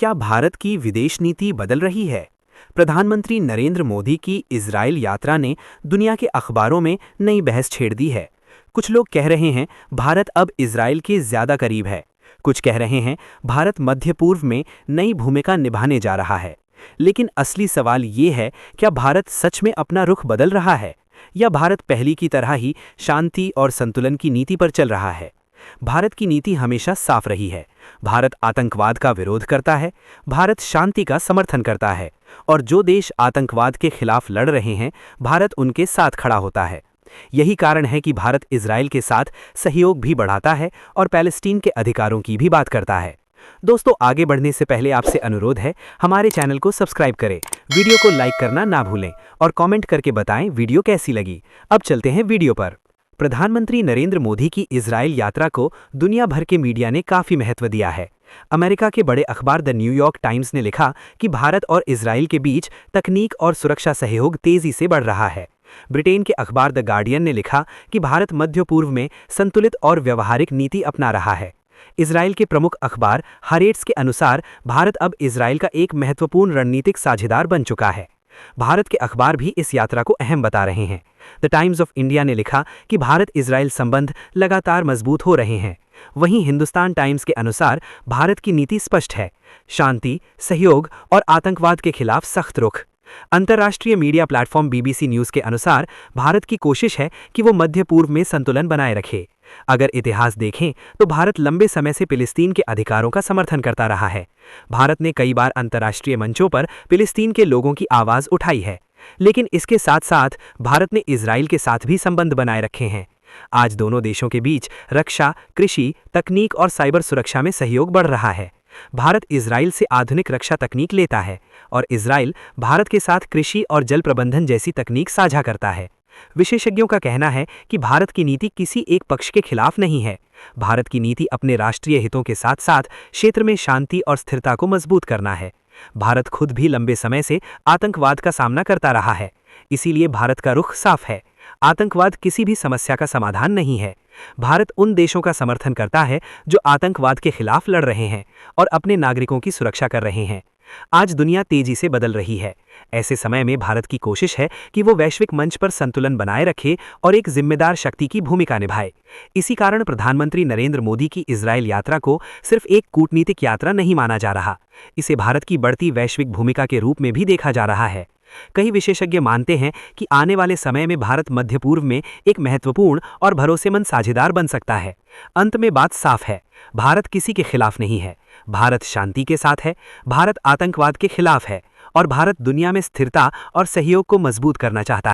क्या भारत की विदेश नीति बदल रही है? प्रधानमंत्री नरेंद्र मोदी की इजरायल यात्रा ने दुनिया के अखबारों में नई बहस छेड़ दी है। कुछ लोग कह रहे हैं भारत अब इजरायल के ज्यादा करीब है। कुछ कह रहे हैं भारत मध्य पूर्व में नई भूमिका निभाने जा रहा है। लेकिन असली सवाल ये है, क्या भारत सच में अपना रुख बदल रहा है या भारत पहली की तरह ही शांति और संतुलन की नीति पर चल रहा है? भारत की नीति हमेशा साफ रही है। भारत आतंकवाद का विरोध करता है, भारत शांति का समर्थन करता है, और जो देश आतंकवाद के खिलाफ लड़ रहे हैं, भारत उनके साथ खड़ा होता है। यही कारण है कि भारत इजरायल के साथ सहयोग भी बढ़ाता है और पैलेस्टीन के अधिकारों की भी बात करता है। दोस्तों, आगे बढ़ने से पहले आपसे अनुरोध है, हमारे चैनल को सब्सक्राइब करें, वीडियो को लाइक करना ना भूलें और कमेंट करके बताएं वीडियो कैसी लगी। अब चलते हैं वीडियो पर। प्रधानमंत्री नरेंद्र मोदी की इजरायल यात्रा को दुनिया भर के मीडिया ने काफी महत्व दिया है। अमेरिका के बड़े अखबार द न्यूयॉर्क टाइम्स ने लिखा कि भारत और इजरायल के बीच तकनीक और सुरक्षा सहयोग तेजी से बढ़ रहा है। ब्रिटेन के अखबार द गार्डियन ने लिखा कि भारत मध्य पूर्व में संतुलित और व्यवहारिक नीति अपना रहा है। इजरायल के प्रमुख अखबार हरेट्स के अनुसार भारत अब इजरायल का एक महत्वपूर्ण रणनीतिक साझेदार बन चुका है। भारत के अखबार भी इस यात्रा को अहम बता रहे हैं। द टाइम्स ऑफ इंडिया ने लिखा कि भारत इजरायल संबंध लगातार मजबूत हो रहे हैं। वहीं हिंदुस्तान टाइम्स के अनुसार भारत की नीति स्पष्ट है, शांति, सहयोग और आतंकवाद के खिलाफ सख्त रुख। अंतर्राष्ट्रीय मीडिया प्लेटफॉर्म बीबीसी न्यूज के अनुसार भारत की कोशिश है कि वो मध्य पूर्व में संतुलन बनाए रखे। अगर इतिहास देखें तो भारत लंबे समय से फिलिस्तीन के अधिकारों का समर्थन करता रहा है। भारत ने कई बार अंतर्राष्ट्रीय मंचों पर फिलिस्तीन के लोगों की आवाज उठाई है। लेकिन इसके साथ साथ भारत ने इजरायल के साथ भी संबंध बनाए रखे हैं। आज दोनों देशों के बीच रक्षा, कृषि, तकनीक और साइबर सुरक्षा में सहयोग बढ़ रहा है। भारत इजरायल से आधुनिक रक्षा तकनीक लेता है और इजरायल भारत के साथ कृषि और जल प्रबंधन जैसी तकनीक साझा करता है। विशेषज्ञों का कहना है कि भारत की नीति किसी एक पक्ष के खिलाफ नहीं है। भारत की नीति अपने राष्ट्रीय हितों के साथ साथ क्षेत्र में शांति और स्थिरता को मजबूत करना है। भारत खुद भी लंबे समय से आतंकवाद का सामना करता रहा है, इसीलिए भारत का रुख साफ है। आतंकवाद किसी भी समस्या का समाधान नहीं है। भारत उन देशों का समर्थन करता है जो आतंकवाद के खिलाफ लड़ रहे हैं और अपने नागरिकों की सुरक्षा कर रहे हैं। आज दुनिया तेजी से बदल रही है। ऐसे समय में भारत की कोशिश है कि वो वैश्विक मंच पर संतुलन बनाए रखे और एक जिम्मेदार शक्ति की भूमिका निभाए। इसी कारण प्रधानमंत्री नरेंद्र मोदी की इजरायल यात्रा को सिर्फ एक कूटनीतिक यात्रा नहीं माना जा रहा, इसे भारत की बढ़ती वैश्विक भूमिका के रूप में भी देखा जा रहा है। कई विशेषज्ञ मानते हैं कि आने वाले समय में भारत मध्य पूर्व में एक महत्वपूर्ण और भरोसेमंद साझेदार बन सकता है। अंत में बात साफ है, भारत किसी के खिलाफ नहीं है। भारत शांति के साथ है, भारत आतंकवाद के खिलाफ है और भारत दुनिया में स्थिरता और सहयोग को मजबूत करना चाहता है।